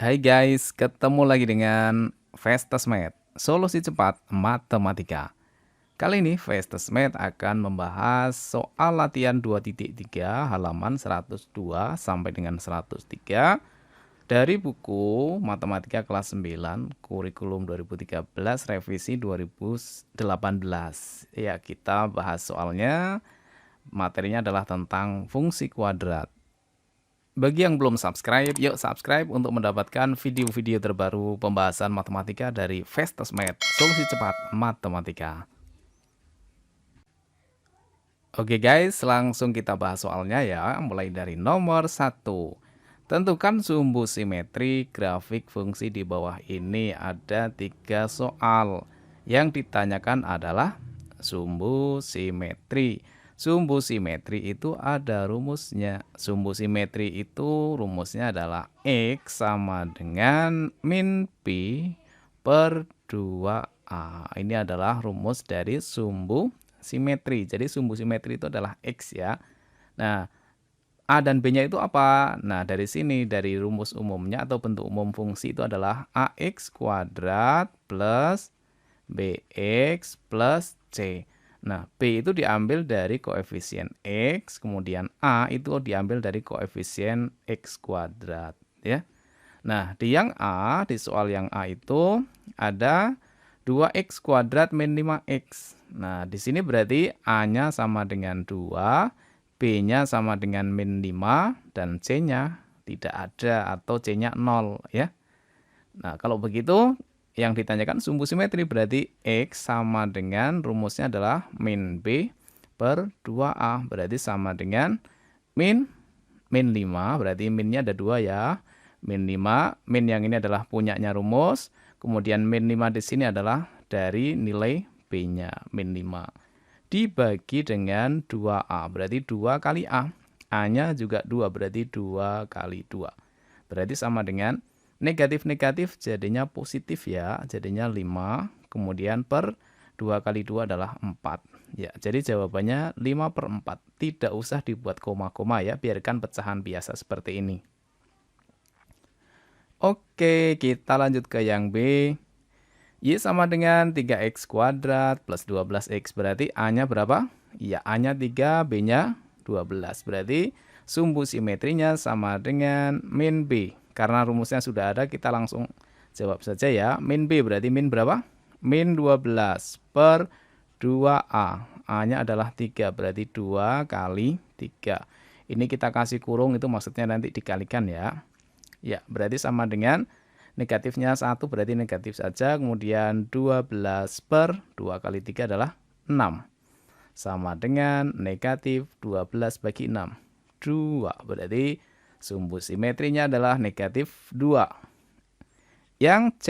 Hai guys, ketemu lagi dengan Fastesmed, solusi cepat matematika. Kali ini Fastesmed akan membahas soal latihan 2.3 halaman 102 sampai dengan 103 dari buku Matematika kelas 9 Kurikulum 2013 revisi 2018. Ya, kita bahas soalnya. Materinya adalah tentang fungsi kuadrat. Bagi yang belum subscribe, yuk subscribe untuk mendapatkan video-video terbaru pembahasan matematika dari Fastesmed, solusi cepat matematika. Oke guys, langsung kita bahas soalnya ya, mulai dari nomor 1. Tentukan sumbu simetri grafik fungsi di bawah ini. Ada 3 soal. Yang ditanyakan adalah sumbu simetri. Sumbu simetri itu ada rumusnya. Sumbu simetri itu rumusnya adalah X sama dengan min P per 2A. Ini adalah rumus dari sumbu simetri. Jadi sumbu simetri itu adalah X ya. Nah, A dan B-nya itu apa? Nah, dari sini, dari rumus umumnya atau bentuk umum fungsi itu adalah AX kuadrat plus BX plus C. Nah, B itu diambil dari koefisien X, kemudian A itu diambil dari koefisien X kuadrat. Ya. Nah, di yang A, di soal yang A itu ada 2X kuadrat min 5X. Nah, di sini berarti A-nya sama dengan 2, B-nya sama dengan min 5, dan C-nya tidak ada atau C-nya 0 ya. Nah, kalau begitu yang ditanyakan sumbu simetri berarti X sama dengan rumusnya adalah min B per 2A. Berarti sama dengan min 5, berarti minnya ada 2 ya. Min 5, min yang ini adalah punyanya rumus. Kemudian min 5 di sini adalah dari nilai B-nya, min 5. Dibagi dengan 2A, berarti 2 kali A. A-nya juga 2, berarti 2 kali 2. Berarti sama dengan negatif-negatif jadinya positif ya, jadinya 5, kemudian per 2 kali 2 adalah 4. Ya, jadi jawabannya 5 per 4. Tidak usah dibuat koma-koma ya, biarkan pecahan biasa seperti ini. Oke, kita lanjut ke yang B. Y sama dengan 3X kuadrat plus 12X, berarti A-nya berapa? Ya, A-nya 3, B-nya 12. Berarti sumbu simetrinya sama dengan min B. Karena rumusnya sudah ada, kita langsung jawab saja ya. Min B berarti min berapa? Min 12 per 2A. A-nya adalah 3, berarti 2 kali 3. Ini kita kasih kurung, itu maksudnya nanti dikalikan ya. Ya, berarti sama dengan negatifnya 1, berarti negatif saja. Kemudian 12 per 2 kali 3 adalah 6. Sama dengan negatif 12 bagi 6. 2, berarti sumbu simetrinya adalah negatif 2. Yang C,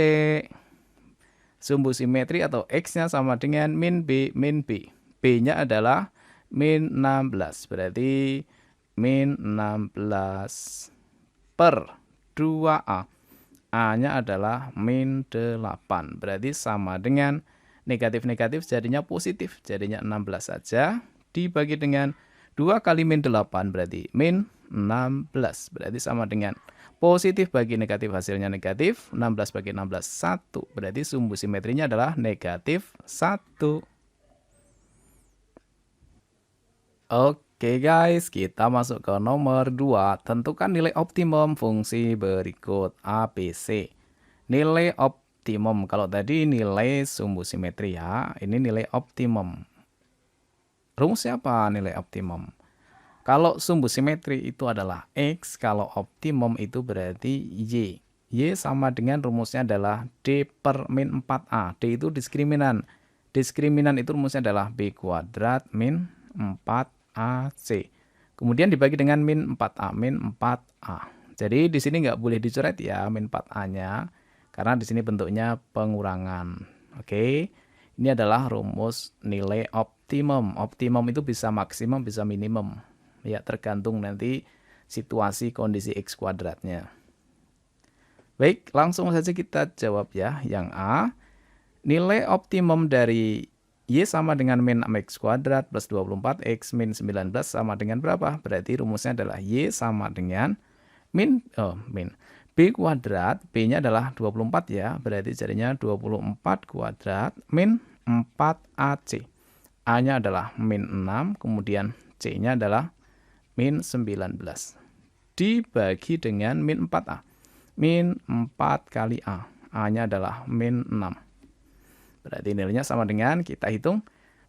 sumbu simetri atau X-nya sama dengan min B, min B. B-nya adalah min 16, berarti min 16 per 2A. A-nya adalah min 8, berarti sama dengan negatif-negatif jadinya positif, jadinya 16 saja. Dibagi dengan 2 kali min 8 berarti min 16, berarti sama dengan positif bagi negatif hasilnya negatif, 16 bagi 16, 1. Berarti sumbu simetrinya adalah negatif 1. Oke guys, kita masuk ke nomor 2. Tentukan nilai optimum fungsi berikut ABC. Nilai optimum, kalau tadi nilai sumbu simetri ya, ini nilai optimum. Rumusnya apa nilai optimum? Kalau sumbu simetri itu adalah X, kalau optimum itu berarti Y. Y sama dengan rumusnya adalah D per min 4A. D itu diskriminan. Diskriminan itu rumusnya adalah B kuadrat min 4AC. Kemudian dibagi dengan min 4A, min 4A. Jadi di sini nggak boleh dicoret ya min 4A-nya, karena di sini bentuknya pengurangan. Oke, ini adalah rumus nilai optimum. Optimum itu bisa maksimum, bisa minimum. Ya, tergantung nanti situasi kondisi X kuadratnya. Baik, langsung saja kita jawab ya. Yang A, nilai optimum dari Y sama dengan min 6X kuadrat plus 24X min 19 sama dengan berapa? Berarti rumusnya adalah Y sama dengan min B kuadrat, B-nya adalah 24 ya, berarti jadinya 24 kuadrat min 4AC. A-nya adalah min 6, kemudian C-nya adalah min 19. Dibagi dengan min 4A. Min 4 kali A. A-nya adalah min 6. Berarti nilainya sama dengan, kita hitung,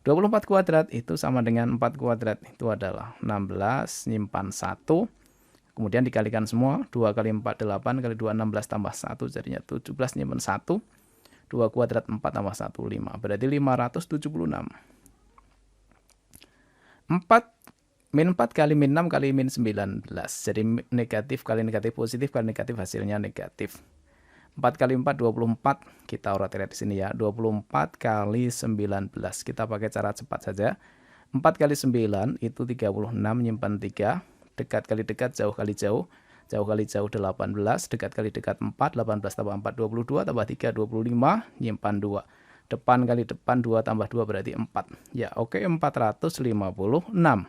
24 kuadrat itu sama dengan 4 kuadrat. Itu adalah 16, nyimpan 1. Kemudian dikalikan semua, 2 kali 4, 8, kali 2, 16, tambah 1, jadinya 17, nyimpan 1. 2 kuadrat 4 tambah 1, 5. Berarti 576. 4 min 4 kali min 6 kali min 19. Jadi negatif kali negatif, positif kali negatif, hasilnya negatif. 4 kali 4, 24. Kita urat-urat di sini ya. 24 kali 19. Kita pakai cara cepat saja. 4 kali 9 itu 36, nyimpan 3. Dekat kali dekat, jauh kali jauh. Jauh kali jauh 18, dekat kali dekat 4, 18 tambah 4, 22, tambah 3, 25, nyimpan 2. Depan kali depan 2 tambah 2 berarti 4. Ya oke, 456.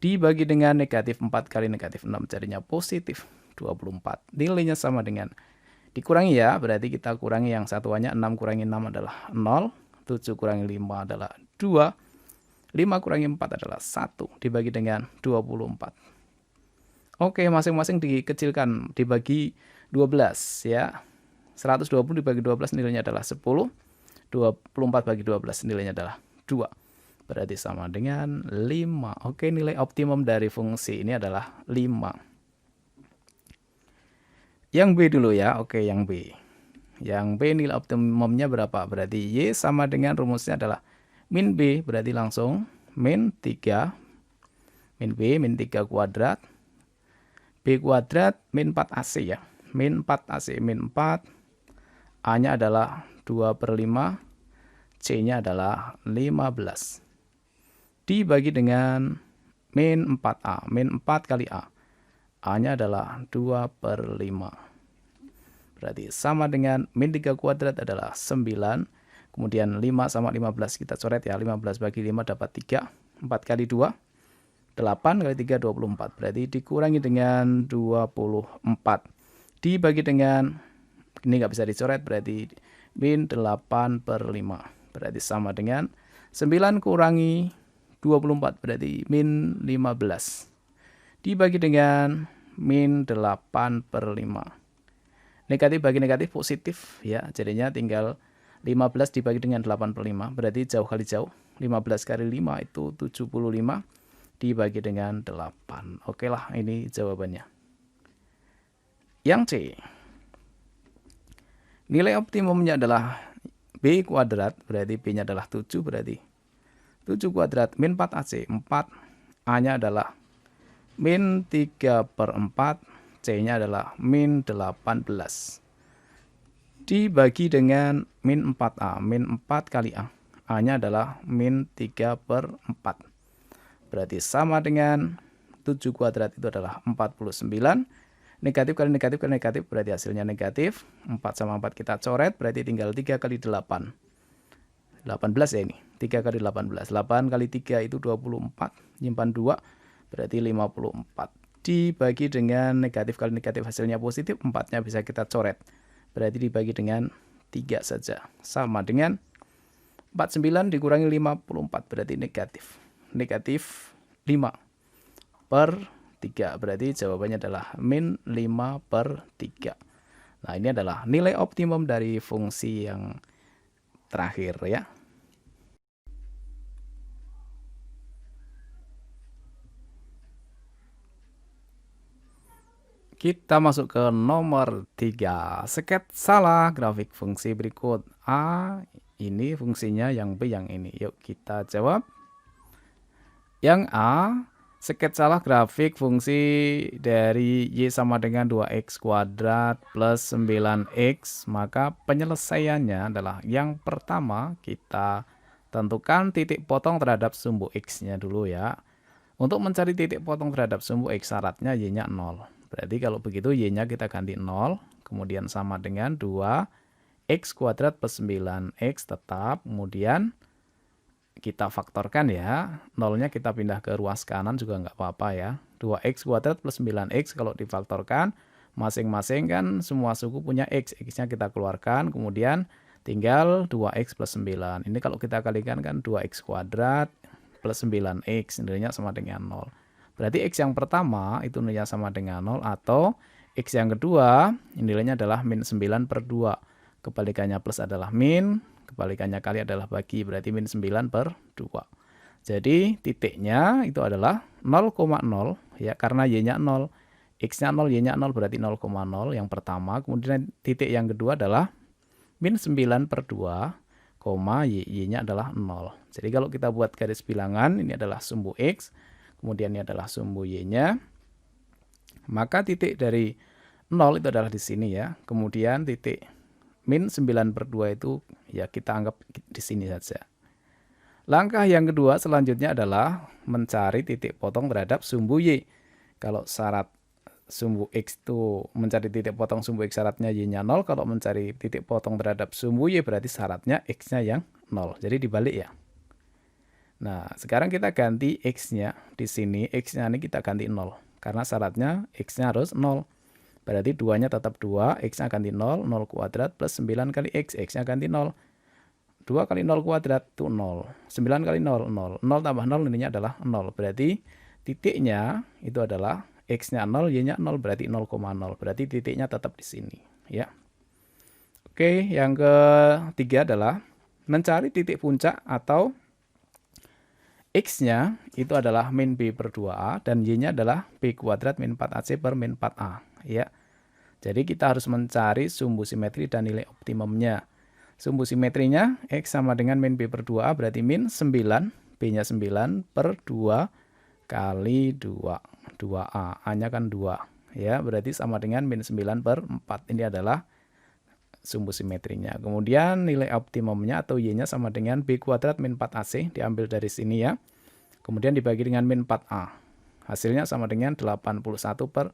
Dibagi dengan negatif 4 kali negatif 6, jadinya positif 24. Nilainya sama dengan, dikurangi ya, berarti kita kurangi yang satuannya, 6 kurangi 6 adalah 0, 7 kurangi 5 adalah 2, 5 kurangi 4 adalah 1, dibagi dengan 24. Oke, masing-masing dikecilkan, dibagi 12 ya. 120 dibagi 12 nilainya adalah 10. 24 bagi 12 nilainya adalah 2. Berarti sama dengan 5. Oke, nilai optimum dari fungsi ini adalah 5. Yang B dulu ya. Oke, yang B. Yang B nilai optimumnya berapa? Berarti Y sama dengan rumusnya adalah min B, berarti langsung min 3. Min B, min 3 kuadrat. B kuadrat min 4AC ya. Min 4AC, min 4. A-nya adalah 2/5. C-nya adalah 15. Dibagi dengan min 4A. Min 4 kali A. A-nya adalah 2/5. Berarti sama dengan min 3 kuadrat adalah 9. Kemudian 5 sama 15 kita coret ya. 15 bagi 5 dapat 3. 4 kali 2. 8 kali 3, 24. Berarti dikurangi dengan 24. Dibagi dengan, ini nggak bisa dicoret, berarti min 8/5. Berarti sama dengan 9 kurangi 24. Berarti min 15. Dibagi dengan min 8/5. Negatif bagi negatif positif ya. Jadinya tinggal 15 dibagi dengan 8/5. Berarti jauh kali jauh. 15 kali 5 itu 75. Dibagi dengan 8. Oke lah, ini jawabannya. Yang C. Nilai optimumnya adalah B kuadrat. Berarti B-nya adalah 7. Berarti 7 kuadrat min 4AC. 4. A-nya adalah min 3/4. C-nya adalah min 18. Dibagi dengan min 4A. Min 4 kali A. A-nya adalah min 3/4. Berarti sama dengan 7 kuadrat itu adalah 49. Negatif kali negatif kali negatif berarti hasilnya negatif. 4 sama 4 kita coret, berarti tinggal 3 kali 8. 18 ya ini. 3 kali 18. 8 kali 3 itu 24. Nyimpan 2. Berarti 54. Dibagi dengan negatif kali negatif hasilnya positif. 4-nya bisa kita coret. Berarti dibagi dengan 3 saja. Sama dengan 49 dikurangi 54. Berarti negatif. Negatif 5/3. Berarti jawabannya adalah min 5/3. Nah, ini adalah nilai optimum dari fungsi yang terakhir ya. Kita masuk ke nomor 3. Sketsalah grafik fungsi berikut. A, ini fungsinya, yang B yang ini. Yuk kita jawab. Yang A, sketsalah grafik fungsi dari Y sama dengan 2X kuadrat plus 9X. Maka penyelesaiannya adalah yang pertama kita tentukan titik potong terhadap sumbu X-nya dulu ya. Untuk mencari titik potong terhadap sumbu X syaratnya Y-nya 0. Berarti kalau begitu Y-nya kita ganti 0. Kemudian sama dengan 2X kuadrat plus 9X tetap. Kemudian kita faktorkan ya. 0-nya kita pindah ke ruas kanan juga nggak apa-apa ya. 2X kuadrat plus 9X kalau difaktorkan Masing-masing kan semua suku punya X. X-nya kita keluarkan, kemudian tinggal 2X plus 9. Ini kalau kita kalikan kan 2X kuadrat plus 9X, nilainya sama dengan 0. Berarti X yang pertama itu nilainya sama dengan 0, atau X yang kedua nilainya adalah min 9 per 2. Kebalikannya plus adalah min, kebalikannya kali adalah bagi, berarti min 9 per 2. Jadi titiknya itu adalah 0,0 ya, karena Y-nya 0. X-nya 0, Y-nya 0, berarti 0,0 yang pertama. Kemudian titik yang kedua adalah min 9 per 2, Y-nya adalah 0. Jadi kalau kita buat garis bilangan, ini adalah sumbu X, kemudian ini adalah sumbu Y-nya. Maka titik dari 0 itu adalah di sini ya. Kemudian titik min 9 per 2 itu ya kita anggap di sini saja. Langkah yang kedua selanjutnya adalah mencari titik potong terhadap sumbu Y. Kalau syarat sumbu X itu mencari titik potong sumbu X, syaratnya Y-nya 0. Kalau mencari titik potong terhadap sumbu Y berarti syaratnya X-nya yang 0. Jadi dibalik ya. Nah, sekarang kita ganti X-nya di sini. X-nya ini kita ganti 0. Karena syaratnya X-nya harus 0. Berarti 2-nya tetap 2. X-nya ganti 0. 0 kuadrat plus 9 kali X. X-nya ganti 0. 2 kali 0 kuadrat itu 0. 9 kali 0, 0. 0 tambah 0 ininya adalah 0. Berarti titiknya itu adalah X-nya 0, Y-nya 0, berarti 0,0. Berarti titiknya tetap di sini. Ya. Oke, yang ketiga adalah mencari titik puncak atau X-nya itu adalah min B per 2A dan Y-nya adalah B kuadrat min 4AC per min 4A. Ya. Jadi kita harus mencari sumbu simetri dan nilai optimumnya. Sumbu simetrinya X sama dengan min B per 2A berarti min 9, B-nya 9 per 2 kali 2A, A-nya kan 2 ya, berarti sama dengan min 9 per 4. Ini adalah sumbu simetrinya. Kemudian nilai optimumnya atau Y-nya sama dengan B kuadrat min 4AC, diambil dari sini ya. Kemudian dibagi dengan min 4A. Hasilnya sama dengan 81 per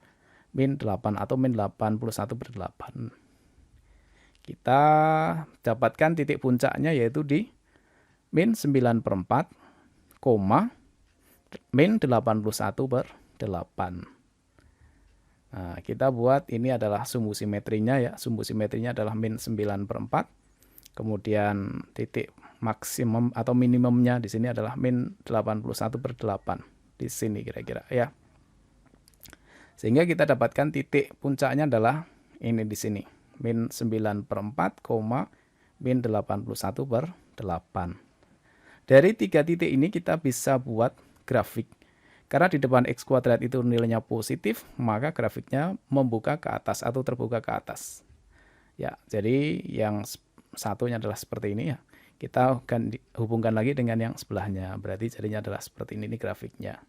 min 8 atau min 81 per 8. Kita dapatkan titik puncaknya yaitu di min 9 per 4, min 81 per 8. Nah, kita buat ini adalah sumbu simetrinya ya. Sumbu simetrinya adalah min 9 per 4. Kemudian titik maksimum atau minimumnya di sini adalah min 81 per 8. Di sini kira-kira ya. Sehingga kita dapatkan titik puncaknya adalah ini di sini. Min 9 per 4, min 81 per 8. Dari tiga titik ini kita bisa buat grafik. Karena di depan X kuadrat itu nilainya positif, maka grafiknya membuka ke atas atau terbuka ke atas. Ya, jadi yang satunya adalah seperti ini ya. Kita akan hubungkan lagi dengan yang sebelahnya. Berarti jadinya adalah seperti ini grafiknya.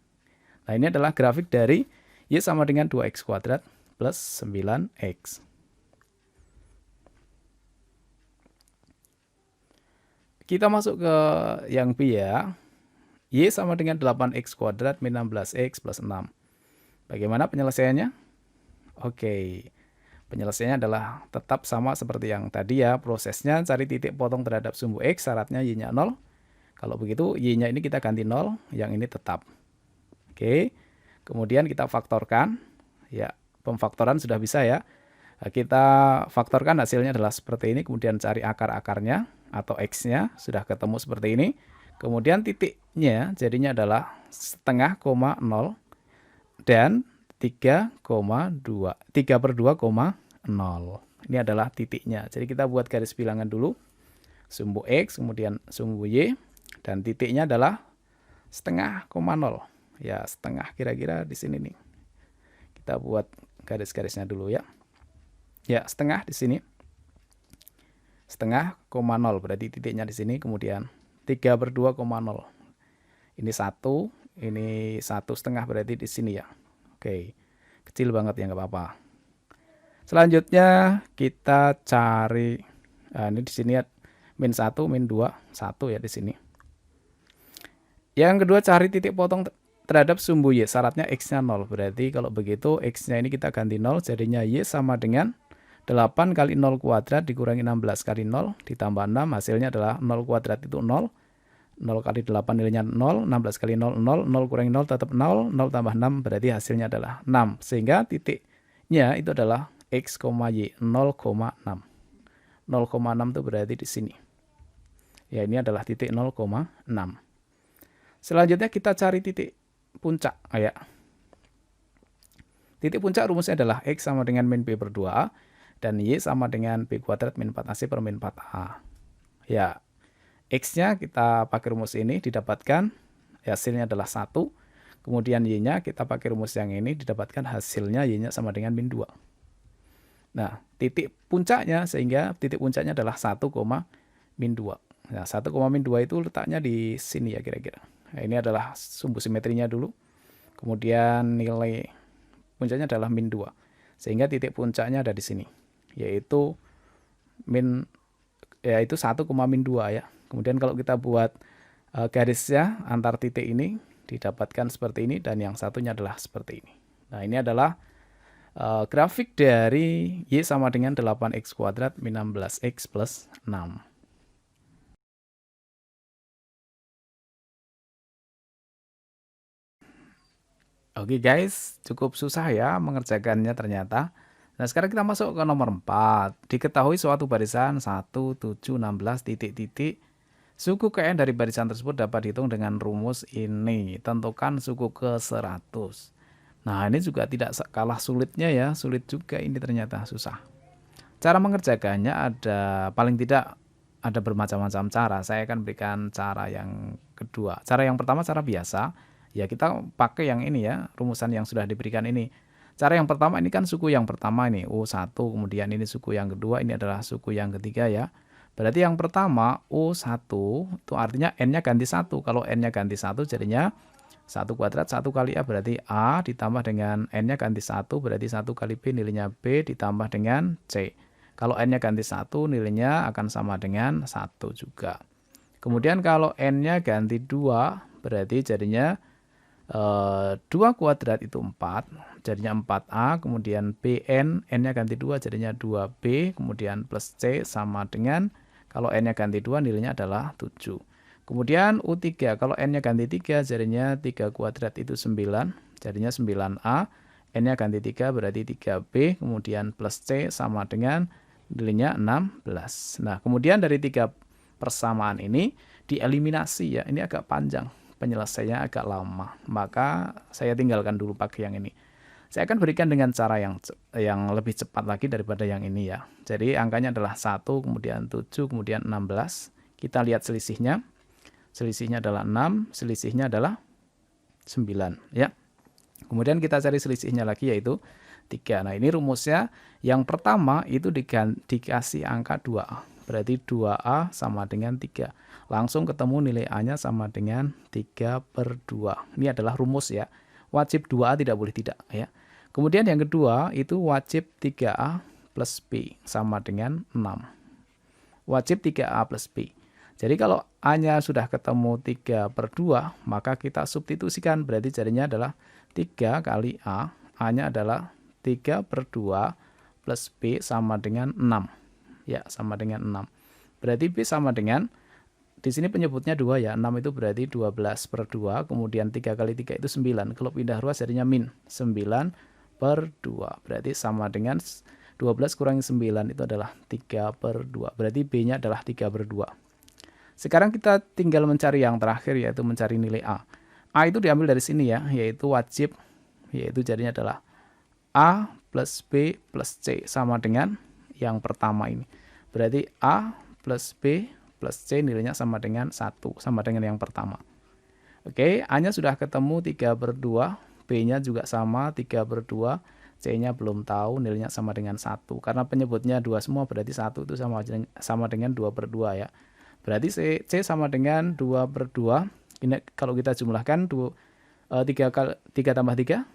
Nah, ini adalah grafik dari Y sama dengan 2X kuadrat plus 9X. Kita masuk ke yang B ya. Y sama dengan 8X kuadrat min 16X plus 6. Bagaimana penyelesaiannya? Oke. Penyelesaiannya adalah tetap sama seperti yang tadi ya. Prosesnya cari titik potong terhadap sumbu X, syaratnya Y-nya 0. Kalau begitu Y-nya ini kita ganti 0, yang ini tetap. Oke. Kemudian kita faktorkan. Ya, pemfaktoran sudah bisa ya. Nah, kita faktorkan hasilnya adalah seperti ini. Kemudian cari akar-akarnya atau X-nya. Sudah ketemu seperti ini. Kemudian titiknya jadinya adalah setengah, 0 dan 3 per 2,0. Ini adalah titiknya. Jadi kita buat garis bilangan dulu. Sumbu X, kemudian sumbu Y, dan titiknya adalah setengah, 0. Ya, setengah kira-kira di sini nih. Kita buat garis-garisnya dulu ya. Ya, setengah di sini. Setengah, 0. Berarti titiknya di sini, kemudian 3 per 2,0. Ini 1, ini 1,5 berarti di sini ya. Oke, kecil banget ya, nggak apa-apa. Selanjutnya kita cari, nah ini di sini ya, min 1, min 2, 1 ya di sini. Yang kedua cari titik potong terhadap sumbu Y, syaratnya X-nya 0. Berarti kalau begitu X-nya ini kita ganti 0, jadinya Y sama dengan 8 kali 0 kuadrat dikurangi 16 kali 0 ditambah 6, hasilnya adalah 0 kuadrat itu 0. 0 kali 8 nilainya 0, 16 kali 0, 0, 0 kurangi 0 tetap 0, 0 tambah 6 berarti hasilnya adalah 6. Sehingga titik Y-nya itu adalah X, Y 0,6. 0,6 itu berarti di sini. Ya, ini adalah titik 0,6. Selanjutnya kita cari titik puncak. Ya. Titik puncak rumusnya adalah X sama dengan min B per 2A dan Y sama dengan B kuadrat min 4AC per min 4A. Ya, X-nya kita pakai rumus ini didapatkan hasilnya adalah 1. Kemudian Y-nya kita pakai rumus yang ini didapatkan hasilnya Y-nya sama dengan min 2. Nah, titik puncaknya sehingga titik puncaknya adalah 1, min 2. Nah, 1, min 2 itu letaknya di sini ya kira-kira. Nah, ini adalah sumbu simetrinya dulu. Kemudian nilai puncaknya adalah min 2. Sehingga titik puncaknya ada di sini. Yaitu 1, min 2 ya. Kemudian kalau kita buat garisnya antar titik ini didapatkan seperti ini dan yang satunya adalah seperti ini. Nah, ini adalah grafik dari Y sama dengan 8X kuadrat min 16X plus 6. Oke guys, cukup susah ya mengerjakannya ternyata. Nah, sekarang kita masuk ke nomor 4. Diketahui suatu barisan 1, 7, 16 titik-titik. Suku KN dari barisan tersebut dapat dihitung dengan rumus ini. Tentukan suku ke 100. Nah, ini juga tidak kalah sulitnya ya. Sulit juga ini ternyata susah. Cara mengerjakannya ada paling tidak ada bermacam-macam cara. Saya akan berikan cara yang kedua. Cara yang pertama cara biasa. Ya kita pakai yang ini ya, rumusan yang sudah diberikan ini. Cara yang pertama ini kan suku yang pertama ini U1, kemudian ini suku yang kedua, ini adalah suku yang ketiga ya. Berarti yang pertama U1 itu artinya N-nya ganti 1. Kalau N-nya ganti 1 jadinya 1 kuadrat 1 kali A berarti A ditambah dengan N-nya ganti 1 berarti 1 kali B nilainya B ditambah dengan C. Kalau N-nya ganti 1 nilainya akan sama dengan 1 juga. Kemudian kalau N-nya ganti 2 berarti jadinya 2 kuadrat itu 4, jadinya 4A, kemudian BN, N-nya ganti 2, jadinya 2B, kemudian plus C sama dengan, kalau N-nya ganti 2, nilainya adalah 7. Kemudian U3, kalau N-nya ganti 3, jadinya 3 kuadrat itu 9, jadinya 9A, N-nya ganti 3, berarti 3B, kemudian plus C sama dengan, nilainya 16. Nah, kemudian dari 3 persamaan ini, dieliminasi ya, ini agak panjang. Penyelesaiannya agak lama, maka saya tinggalkan dulu pakai yang ini. Saya akan berikan dengan cara yang lebih cepat lagi daripada yang ini ya. Jadi angkanya adalah 1, kemudian 7, kemudian 16. Kita lihat selisihnya. Selisihnya adalah 6, selisihnya adalah 9 ya. Kemudian kita cari selisihnya lagi yaitu 3. Nah, ini rumusnya yang pertama itu dikasih angka 2A. Berarti 2A sama dengan 3. Langsung ketemu nilai A-nya sama dengan 3/2. Ini adalah rumus ya. Wajib 2A tidak boleh tidak ya. Kemudian yang kedua itu wajib 3A plus B sama dengan 6. Wajib 3A plus B. Jadi kalau A-nya sudah ketemu 3/2, maka kita substitusikan. Berarti jadinya adalah 3 kali A. A-nya adalah 3/2 plus B sama dengan 6. Ya, sama dengan 6. Berarti B sama dengan, di sini penyebutnya 2 ya, 6 itu berarti 12/2, kemudian 3 kali 3 itu 9. Kalau pindah ruas jadinya min 9/2. Berarti sama dengan 12 kurangi 9 itu adalah 3/2. Berarti B-nya adalah 3/2. Sekarang kita tinggal mencari yang terakhir yaitu mencari nilai A. A itu diambil dari sini ya, yaitu wajib, yaitu jadinya adalah A plus B plus C sama dengan yang pertama ini. Berarti A plus B plus C nilainya sama dengan 1, sama dengan yang pertama. Oke, A-nya sudah ketemu 3/2, B-nya juga sama 3/2, C-nya belum tahu, nilainya sama dengan 1. Karena penyebutnya 2 semua, berarti 1 itu sama dengan 2/2 ya. Berarti C sama dengan 2/2. Ini kalau kita jumlahkan 3 tambah 3,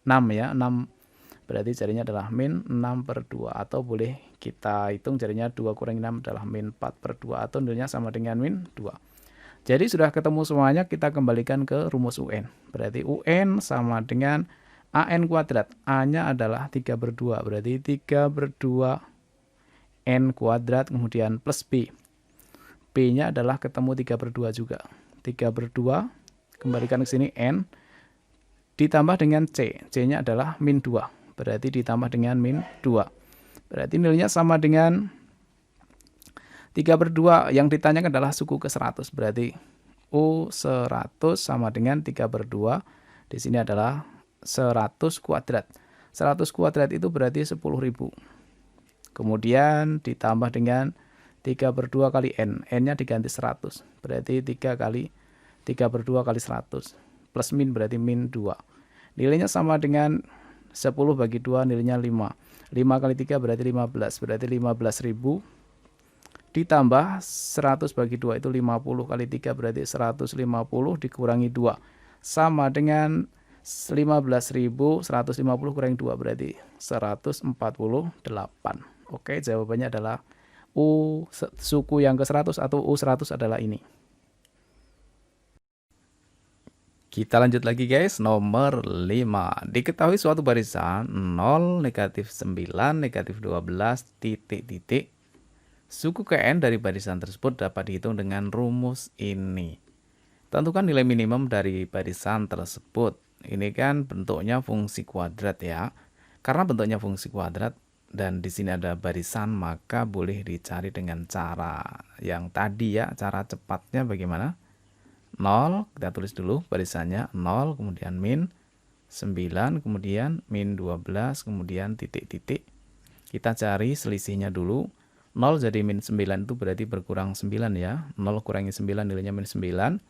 6 ya, 6. Berarti jadinya adalah min 6/2 atau boleh kita hitung jadinya 2 kurangi 6 adalah min 4/2 atau nilainya sama dengan min 2. Jadi sudah ketemu semuanya, kita kembalikan ke rumus UN. Berarti UN sama dengan AN kuadrat. A-nya adalah 3/2, berarti 3/2 N kuadrat kemudian plus B. B-nya adalah ketemu 3/2 juga. 3/2 kembalikan ke sini N ditambah dengan C. C-nya adalah min 2. berarti ditambah dengan min 2. Berarti nilainya sama dengan 3/2. Yang ditanyakan adalah suku ke 100. Berarti U100 sama dengan 3/2. Di sini adalah 100 kuadrat. 100 kuadrat itu berarti 10.000. Kemudian ditambah dengan 3/2 kali N. N-nya diganti 100. Berarti 3/2 kali 100. Plus min berarti min 2. Nilainya sama dengan 10/2 nilainya 5. 5 kali 3 berarti 15. Berarti 15.000 ditambah 100/2 itu 50 kali 3 berarti 150 dikurangi 2. Sama dengan 15.000, 150 kurangi 2 berarti 148. Oke, jawabannya adalah suku yang ke-100 atau U100 adalah ini. Kita lanjut lagi guys, nomor 5. Diketahui suatu barisan 0, -9, -12, titik-titik. Suku ke N dari barisan tersebut dapat dihitung dengan rumus ini. Tentukan nilai minimum dari barisan tersebut. Ini kan bentuknya fungsi kuadrat ya. Karena bentuknya fungsi kuadrat dan di sini ada barisan, maka boleh dicari dengan cara yang tadi ya. Cara cepatnya bagaimana? 0, kita tulis dulu barisannya 0, kemudian min 9, kemudian min 12, kemudian titik-titik. Kita cari selisihnya dulu. 0 jadi min 9 itu berarti berkurang 9 ya. 0 kurangi 9 nilainya min 9.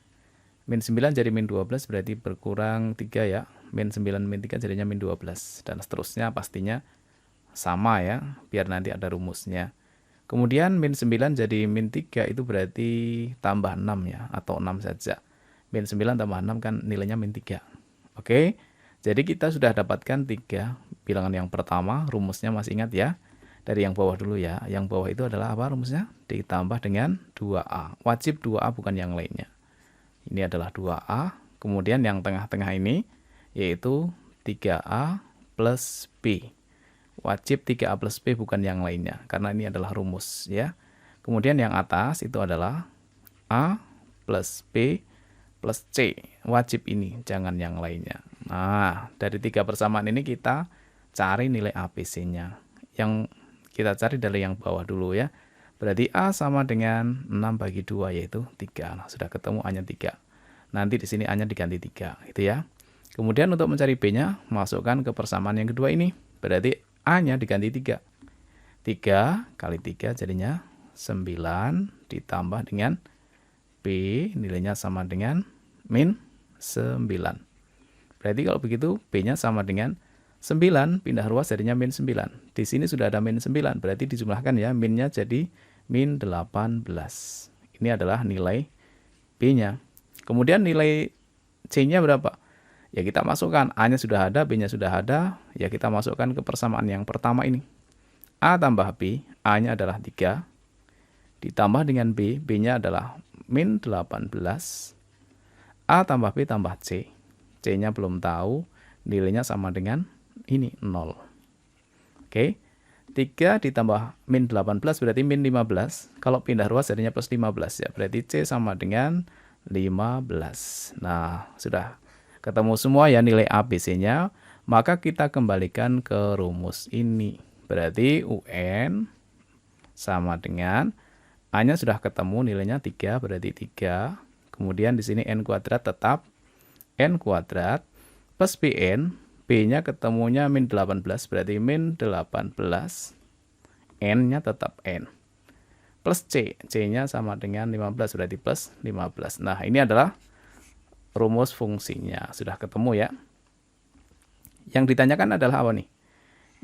Min 9 jadi min 12 berarti berkurang 3 ya. Min 9 min 3 jadinya min 12. Dan seterusnya pastinya sama ya, biar nanti ada rumusnya. Kemudian min 9 jadi min 3 itu berarti tambah 6 ya, atau 6 saja. Min 9 tambah 6 kan nilainya min 3. Oke, jadi kita sudah dapatkan 3 bilangan yang pertama, rumusnya masih ingat ya. Dari yang bawah dulu ya, yang bawah itu adalah apa rumusnya? Ditambah dengan 2A, wajib 2A bukan yang lainnya. Ini adalah 2A, kemudian yang tengah-tengah ini yaitu 3A plus B. Wajib 3A plus B bukan yang lainnya, karena ini adalah rumus ya. Kemudian yang atas itu adalah A plus B plus C. Wajib ini, jangan yang lainnya. Nah, dari 3 persamaan ini kita cari nilai ABC-nya. Yang kita cari dari yang bawah dulu ya. Berarti A sama dengan 6/2 yaitu 3. Nah, sudah ketemu A-nya 3. Nanti di sini A-nya diganti 3, gitu ya. Kemudian untuk mencari B-nya, masukkan ke persamaan yang kedua ini. Berarti A-nya diganti 3. 3 kali 3 jadinya 9 ditambah dengan B, nilainya sama dengan min 9. Berarti kalau begitu B-nya sama dengan 9, pindah ruas jadinya min 9. Di sini sudah ada min 9, berarti dijumlahkan ya, minnya jadi min 18. Ini adalah nilai B-nya. Kemudian nilai C-nya berapa? Ya kita masukkan, A-nya sudah ada, B-nya sudah ada, ya kita masukkan ke persamaan yang pertama ini. A tambah B, A-nya adalah 3, ditambah dengan B, B-nya adalah min 18, A tambah B tambah C, C-nya belum tahu, nilainya sama dengan ini, 0. Oke, 3 ditambah min 18 berarti min 15, kalau pindah ruas jadinya plus 15 ya, berarti C sama dengan 15. Nah, sudah ketemu semua ya nilai ABC-nya, maka kita kembalikan ke rumus ini. Berarti UN sama dengan A-nya sudah ketemu nilainya 3, berarti 3. Kemudian di sini N kuadrat tetap N kuadrat plus BN, B-nya ketemunya min 18, berarti min 18. N-nya tetap N. Plus C, C-nya sama dengan 15, berarti plus 15. Nah, ini adalah rumus fungsinya. Sudah ketemu ya. Yang ditanyakan adalah apa nih?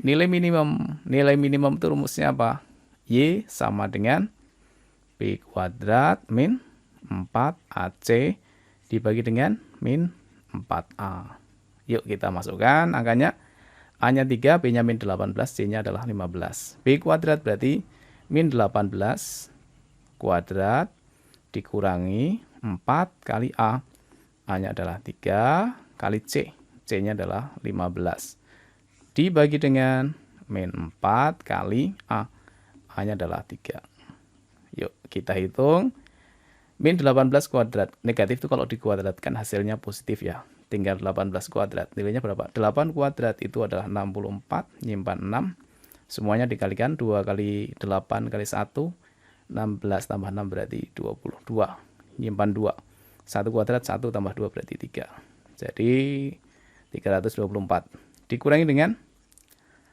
Nilai minimum. Nilai minimum itu rumusnya apa? Y sama dengan B kuadrat min 4AC dibagi dengan min 4A. Yuk kita masukkan angkanya. A-nya 3, B-nya min 18, C-nya adalah 15. B kuadrat berarti min 18 kuadrat dikurangi 4 kali A. A-nya adalah 3 kali C. C-nya adalah 15. Dibagi dengan min 4 kali A. A-nya adalah 3. Yuk kita hitung. Min 18 kuadrat. Negatif itu kalau dikuadratkan hasilnya positif ya. tinggal 18 kuadrat. Nilainya berapa? 8 kuadrat itu adalah 64, nyimpan 6. Semuanya dikalikan 2 kali 8 kali 1, 16 tambah 6 berarti 22. Nyimpan 2. 1 kuadrat 1 tambah 2 berarti 3. Jadi 324. Dikurangi dengan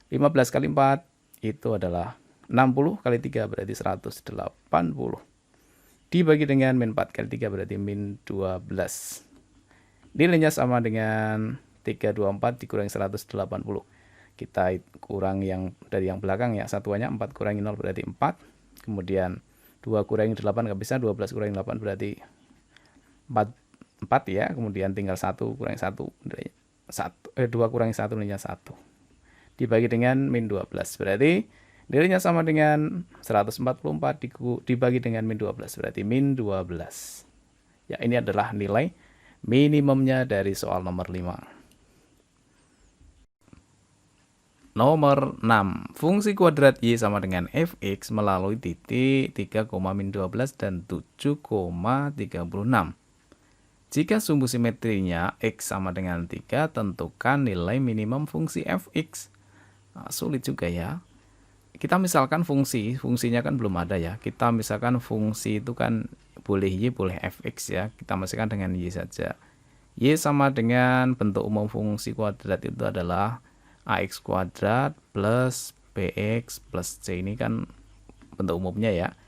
15 kali 4 itu adalah 60 kali 3 berarti 180. Dibagi dengan min 4 kali 3 berarti min 12. Nilainya sama dengan 324 dikurangi 180. Kita kurang yang dari yang belakang ya. Satuannya 4 kurangi 0 berarti 4. Kemudian 2 kurangi 8 nggak bisa. 12 kurangi 8 berarti 4 ya. Kemudian tinggal 1 kurangi 1. 2 kurangi 1 nilainya 1. Dibagi dengan min 12. Berarti nilainya sama dengan 144 dibagi dengan min 12. Berarti min 12. Ya, ini adalah nilai minimumnya dari soal nomor 5. Nomor 6. Fungsi kuadrat Y sama dengan fx melalui titik 3,-12 dan 7,36. Jika sumbu simetrinya x sama dengan 3, tentukan nilai minimum fungsi fx. Nah, sulit juga ya. Kita misalkan fungsinya kan belum ada ya. Kita misalkan fungsi itu kan boleh y, boleh fx ya. Kita misalkan dengan y saja. Y sama dengan bentuk umum fungsi kuadrat itu adalah ax kuadrat plus bx plus c. Ini kan bentuk umumnya ya.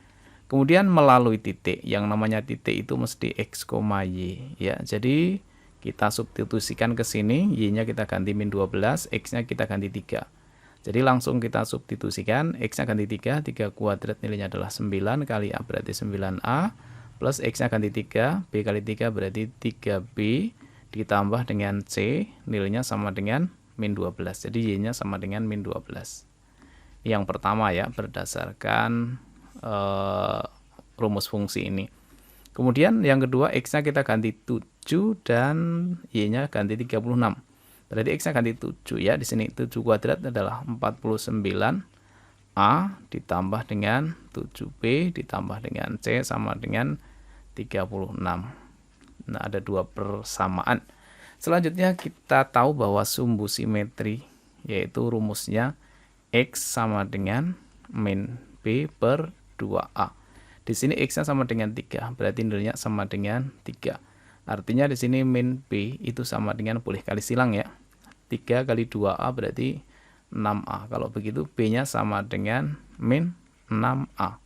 Kemudian melalui titik, yang namanya titik itu mesti x, y ya. Jadi kita substitusikan ke sini, y-nya kita ganti min 12, x-nya kita ganti 3. Jadi langsung kita substitusikan, x-nya ganti 3, 3 kuadrat nilainya adalah 9 kali a berarti 9a, plus x-nya ganti 3, b kali 3 berarti 3b, ditambah dengan c, nilainya sama dengan min 12. Jadi y-nya sama dengan min 12. Yang pertama ya, berdasarkan rumus fungsi ini. Kemudian yang kedua, x-nya kita ganti 7 dan y-nya ganti 36. Berarti x-nya ganti 7 ya. Di sini 7 kuadrat adalah 49a ditambah dengan 7b ditambah dengan c sama dengan 36. Nah, ada dua persamaan. Selanjutnya kita tahu bahwa sumbu simetri yaitu rumusnya x sama dengan min b per 2a. Di sini x-nya sama dengan 3, berarti nilainya sama dengan 3. Artinya di sini min b itu sama dengan, boleh kali silang ya. 3 kali 2a berarti 6a. Kalau begitu b-nya sama dengan min 6a.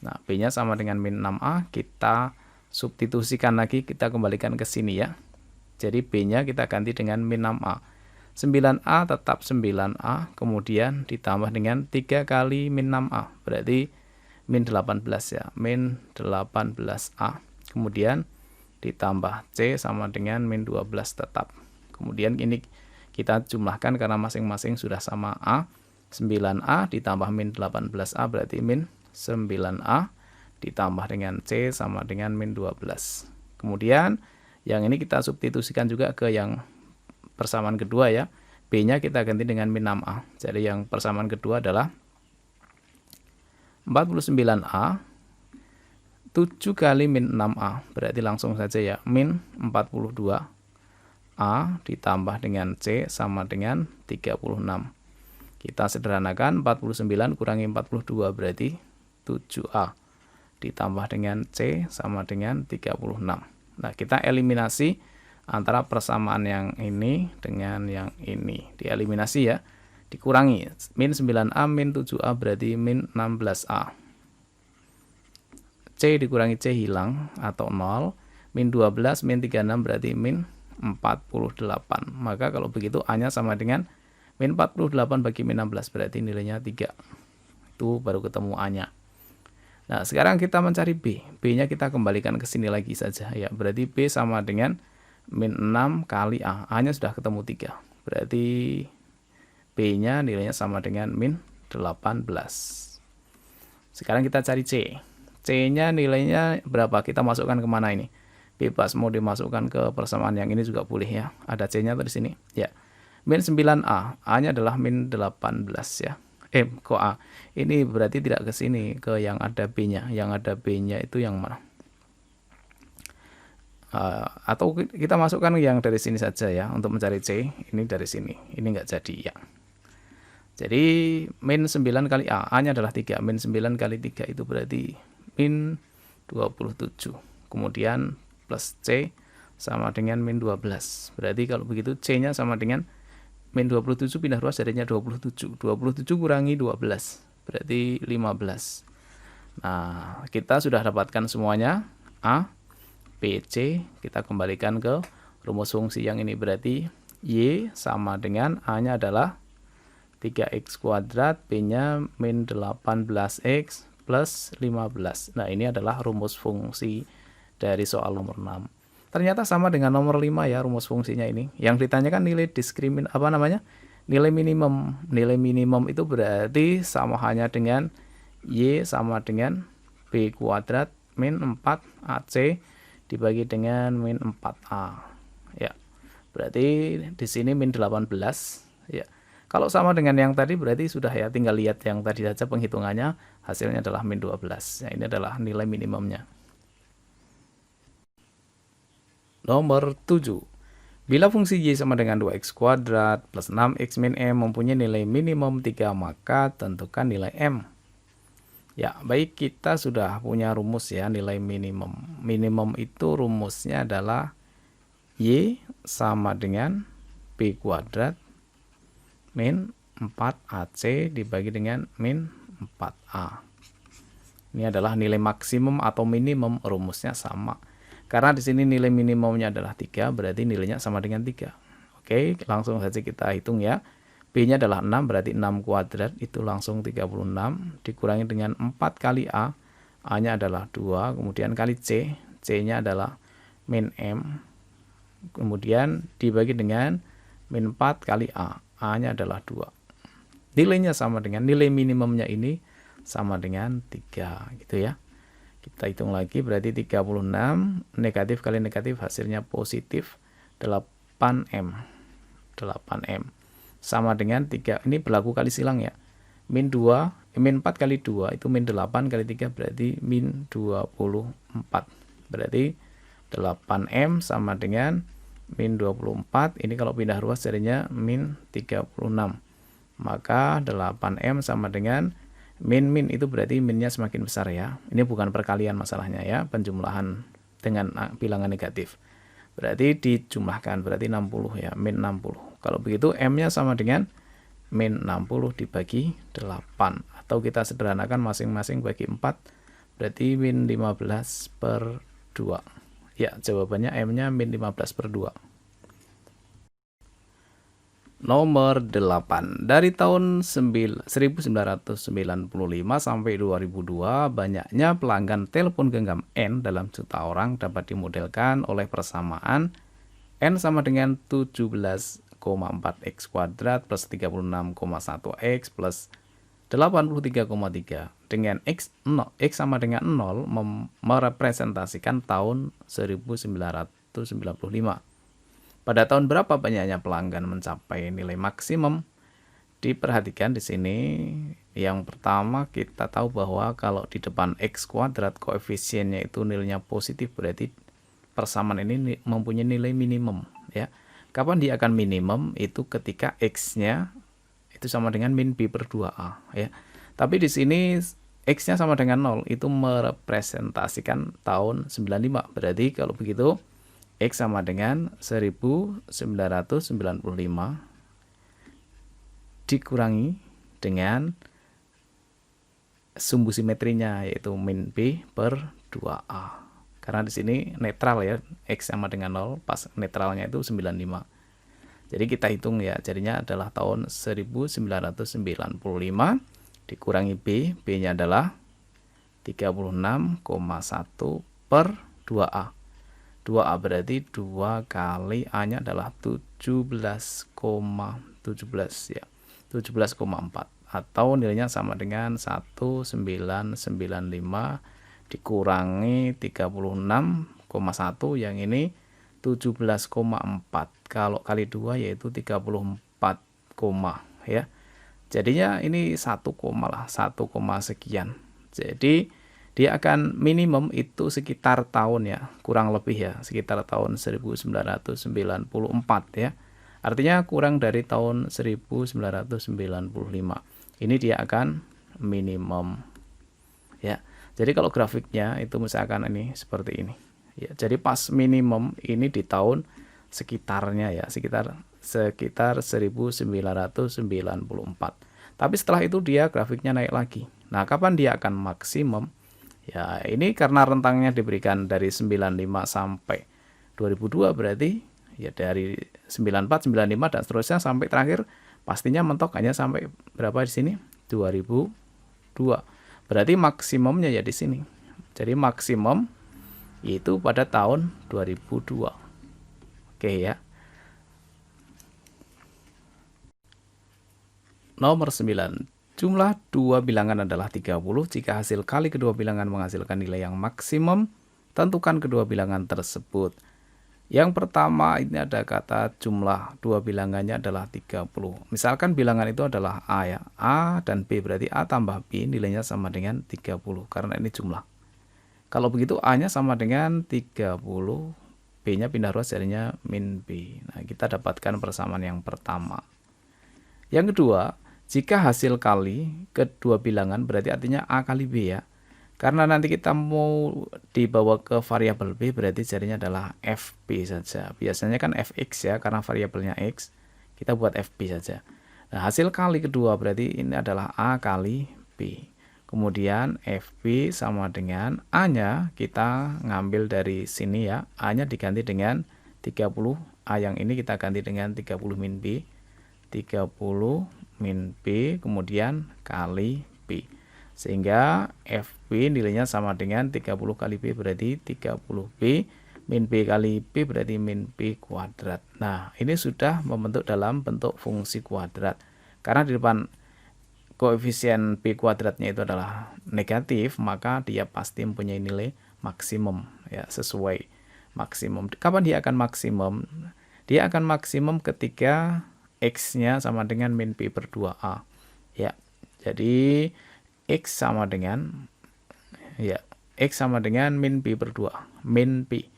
Nah, b-nya sama dengan min 6a, kita substitusikan lagi, kita kembalikan ke sini ya. Jadi b-nya kita ganti dengan min 6a. 9a tetap 9a, kemudian ditambah dengan 3 kali min 6a, berarti min 18 ya, min 18a. Kemudian ditambah c sama dengan min 12 tetap. Kemudian ini kita jumlahkan karena masing-masing sudah sama a. 9a ditambah min 18a berarti min 9a, ditambah dengan c sama dengan min 12. Kemudian yang ini kita substitusikan juga ke yang persamaan kedua ya. B-nya kita ganti dengan min 6a. Jadi yang persamaan kedua adalah 49a 7 kali min 6a. Berarti langsung saja ya, min 42a ditambah dengan c sama dengan 36. Kita sederhanakan, 49 kurangi 42 berarti 7a. Ditambah dengan c sama dengan 36. Nah, kita eliminasi antara persamaan yang ini dengan yang ini. Dieliminasi ya. Dikurangi. Min 9a min 7a berarti min 16a. C dikurangi C hilang atau 0. Min 12 min 36 berarti min 48. Maka kalau begitu A-nya sama dengan min 48 bagi min 16 berarti nilainya 3. Itu baru ketemu A-nya. Nah, sekarang kita mencari B. B-nya kita kembalikan ke sini lagi saja ya. Berarti B sama dengan min 6 kali A. A-nya sudah ketemu 3. Berarti B-nya nilainya sama dengan min 18. Sekarang kita cari C. C-nya nilainya berapa? Kita masukkan kemana ini? Bebas mau dimasukkan ke persamaan yang ini juga boleh ya. Ada C-nya di sini. Ya. Min 9A. A-nya adalah min 18 ya. Kok A? Ini berarti tidak ke sini, ke yang ada B-nya. Yang ada B-nya itu yang mana? Atau kita masukkan yang dari sini saja ya untuk mencari C. Ini dari sini, ini enggak jadi ya. Jadi min 9 kali A nya adalah 3, min 9 kali 3 itu berarti min 27, kemudian plus C sama dengan min 12. Berarti kalau begitu C nya sama dengan min 27 pindah ruas jadinya 27. 27 kurangi 12 berarti 15. Nah, kita sudah dapatkan semuanya. A, B, C. Kita kembalikan ke rumus fungsi yang ini. Berarti Y sama dengan A-nya adalah 3x kuadrat, B-nya min 18x plus 15. Nah, ini adalah rumus fungsi dari soal nomor 6. Ternyata sama dengan nomor 5 ya rumus fungsinya ini. Yang ditanyakan nilai nilai minimum. Nilai minimum itu berarti sama hanya dengan Y sama dengan B kuadrat min 4 AC dibagi dengan min 4A. Ya. Berarti di sini min 18 ya. Kalau sama dengan yang tadi berarti sudah ya, tinggal lihat yang tadi saja penghitungannya, hasilnya adalah min 12. Ya, ini adalah nilai minimumnya. Nomor 7. Bila fungsi Y sama dengan 2x kuadrat plus 6x min M mempunyai nilai minimum 3, maka tentukan nilai M. Ya, baik, kita sudah punya rumus ya nilai minimum. Minimum itu rumusnya adalah Y sama dengan B kuadrat min 4AC dibagi dengan min 4A. Ini adalah nilai maksimum atau minimum, rumusnya sama. Karena di sini nilai minimumnya adalah 3, berarti nilainya sama dengan 3. Oke, langsung saja kita hitung ya. B-nya adalah 6, berarti 6 kuadrat itu langsung 36 dikurangi dengan 4 kali A. A-nya adalah 2, kemudian kali C. C-nya adalah min M. Kemudian dibagi dengan min 4 kali A. A-nya adalah 2. Nilainya sama dengan nilai minimumnya ini sama dengan 3 gitu ya. Kita hitung lagi, berarti 36 negatif kali negatif hasilnya positif 8M. 8M sama dengan 3, ini berlaku kali silang ya. Min 2, min 4 kali 2 itu min 8 kali 3 berarti min 24. Berarti 8M sama dengan min 24, ini kalau pindah ruas jadinya min 36. Maka 8M sama dengan min itu berarti minnya semakin besar ya. Ini bukan perkalian masalahnya ya, penjumlahan dengan bilangan negatif. Berarti dijumlahkan, berarti 60 ya, min 60. Kalau begitu M-nya sama dengan min 60 dibagi 8. Atau kita sederhanakan masing-masing bagi 4, berarti min 15/2. Ya, jawabannya M-nya min 15/2. Nomor 8. Dari tahun 1995 sampai 2002, banyaknya pelanggan telepon genggam N dalam juta orang dapat dimodelkan oleh persamaan N sama dengan 17,4x kuadrat plus 36,1x plus 83,3 dengan X sama dengan 0 merepresentasikan tahun 1995. Pada tahun berapa banyaknya pelanggan mencapai nilai maksimum? Diperhatikan di sini. Yang pertama kita tahu bahwa kalau di depan X kuadrat koefisiennya itu nilainya positif, berarti persamaan ini mempunyai nilai minimum ya. Kapan dia akan minimum? Itu ketika X-nya itu sama dengan min B/2A ya. Tapi di sini X-nya sama dengan 0, itu merepresentasikan tahun 95. Berarti kalau begitu X sama dengan 1995 dikurangi dengan sumbu simetrinya yaitu min B/2A. Karena di sini netral ya, X sama dengan 0, pas netralnya itu 95. Jadi kita hitung ya, jadinya adalah tahun 1995 dikurangi B, B-nya adalah 36,1/2A. 2A berarti 2 kali A-nya adalah 17,4 ya. 17,4 atau nilainya sama dengan 1995 dikurangi 36,1, yang ini 17,4. Kalau kali 2 yaitu 34, ya. Jadinya ini 1, lah 1, sekian. Jadi dia akan minimum itu sekitar tahun ya, kurang lebih ya, sekitar tahun 1994 ya. Artinya kurang dari tahun 1995. Ini dia akan minimum ya. Jadi kalau grafiknya itu misalkan ini seperti ini. Ya, jadi pas minimum ini di tahun sekitarnya ya, sekitar 1994. Tapi setelah itu dia grafiknya naik lagi. Nah, kapan dia akan maksimum? Ya, ini karena rentangnya diberikan dari 95 sampai 2002 berarti ya dari 94, 95 dan seterusnya sampai terakhir pastinya mentok hanya sampai berapa di sini? 2002. Berarti maksimumnya ya di sini. Jadi maksimum itu pada tahun 2002. Oke ya. Nomor 9. Jumlah dua bilangan adalah 30. Jika hasil kali kedua bilangan menghasilkan nilai yang maksimum, tentukan kedua bilangan tersebut. Yang pertama ini ada kata jumlah dua bilangannya adalah 30. Misalkan bilangan itu adalah A ya. A dan B berarti A tambah B nilainya sama dengan 30 karena ini jumlah. Kalau begitu A-nya sama dengan 30, B-nya pindah ruas jadinya min B. Nah, kita dapatkan persamaan yang pertama. Yang kedua, jika hasil kali kedua bilangan berarti artinya A kali B ya. Karena nanti kita mau dibawa ke variabel B berarti jadinya adalah FB saja. Biasanya kan FX ya karena variabelnya X. Kita buat FB saja. Nah, hasil kali kedua berarti ini adalah A kali B. Kemudian FB sama dengan A-nya kita ngambil dari sini ya. A-nya diganti dengan 30. A yang ini kita ganti dengan 30 min B. 30 min B kemudian kali B. Sehingga FB nilainya sama dengan 30 kali B berarti 30B. Min B kali B berarti min B kuadrat. Nah, ini sudah membentuk dalam bentuk fungsi kuadrat. Karena di depan koefisien B kuadratnya itu adalah negatif, maka dia pasti mempunyai nilai maksimum ya, sesuai maksimum. Kapan dia akan maksimum? Dia akan maksimum ketika X-nya sama dengan min P per 2A ya. Jadi X sama dengan ya, X sama dengan min P per 2. Min P,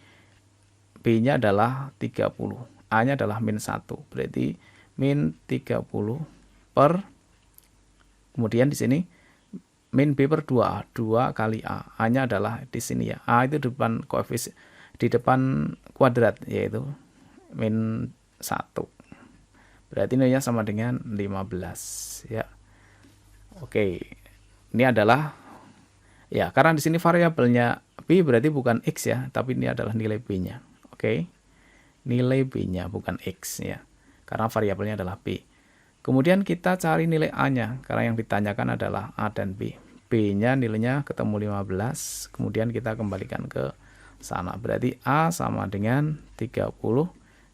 B-nya adalah 30, A-nya adalah min 1, berarti min 30 per, kemudian di sini min B per 2, 2 kali A. A-nya adalah di sini ya. A itu di depan koefisien, di depan kuadrat yaitu min 1. Berarti nilainya sama dengan 15 ya. Oke. Ini adalah ya, karena di sini variabelnya B berarti bukan X ya, tapi ini adalah nilai B-nya. Oke. Nilai B-nya bukan X ya. Karena variabelnya adalah B. Kemudian kita cari nilai A-nya, karena yang ditanyakan adalah A dan B. B-nya nilainya ketemu 15, kemudian kita kembalikan ke sana. Berarti A sama dengan 30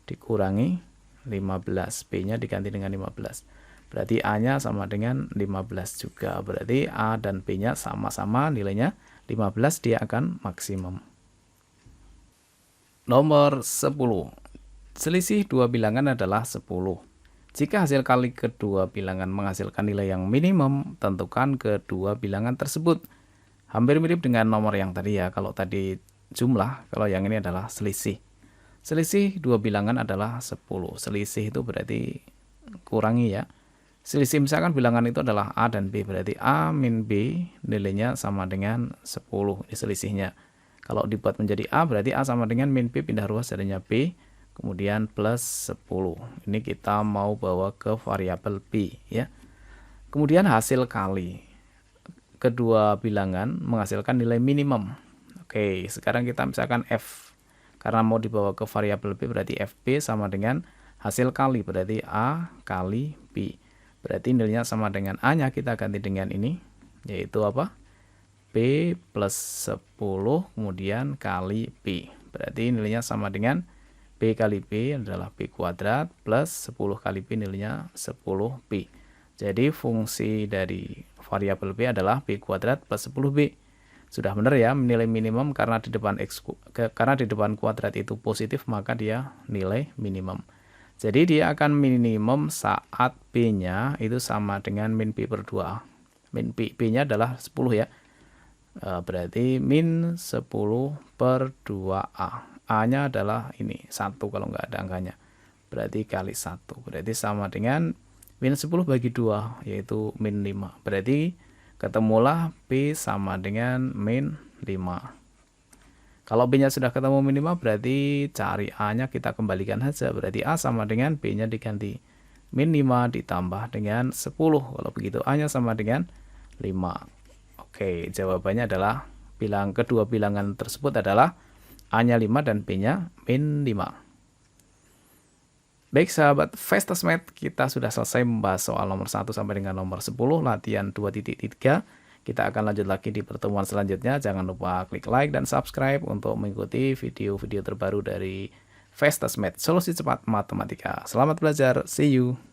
dikurangi 15. B-nya diganti dengan 15. Berarti A-nya sama dengan 15 juga. Berarti A dan B-nya sama-sama nilainya 15, dia akan maksimum. Nomor 10. Selisih dua bilangan adalah 10. Jika hasil kali kedua bilangan menghasilkan nilai yang minimum, tentukan kedua bilangan tersebut. Hampir mirip dengan nomor yang tadi ya. Kalau tadi jumlah, kalau yang ini adalah selisih. Selisih dua bilangan adalah 10. Selisih itu berarti kurangi ya. Selisih misalkan bilangan itu adalah A dan B, berarti A min B nilainya sama dengan 10. Ini selisihnya. Kalau dibuat menjadi A berarti A sama dengan min B pindah ruas jadinya B. Kemudian plus 10. Ini kita mau bawa ke variabel B ya. Kemudian hasil kali kedua bilangan menghasilkan nilai minimum. Oke, sekarang kita misalkan F. Karena mau dibawa ke variabel B berarti FB sama dengan hasil kali berarti A kali B. Berarti nilainya sama dengan A-nya, kita ganti dengan ini yaitu apa? B plus 10 kemudian kali B. Berarti nilainya sama dengan B kali B adalah B kuadrat plus 10 kali B nilainya 10B. Jadi fungsi dari variabel B adalah B kuadrat plus 10B. Sudah benar ya, nilai minimum karena di depan kuadrat itu positif, maka dia nilai minimum. Jadi dia akan minimum saat B-nya itu sama dengan min B per 2. Min B-nya adalah 10 ya. Berarti min 10 per 2A. A-nya adalah ini 1 kalau nggak ada angkanya. Berarti kali 1. Berarti sama dengan min 10 bagi 2, yaitu min 5. Berarti ketemulah P sama dengan min 5. Kalau B-nya sudah ketemu min 5, berarti cari A-nya kita kembalikan saja. Berarti A sama dengan B-nya diganti. Min 5 ditambah dengan 10. Kalau begitu A-nya sama dengan 5. Oke, jawabannya adalah kedua bilangan tersebut adalah A-nya 5 dan B-nya min 5. Baik sahabat Vestasmed, kita sudah selesai membahas soal nomor 1 sampai dengan nomor 10, latihan 2.3. Kita akan lanjut lagi di pertemuan selanjutnya. Jangan lupa klik like dan subscribe untuk mengikuti video-video terbaru dari Vestasmed, solusi cepat matematika. Selamat belajar, see you!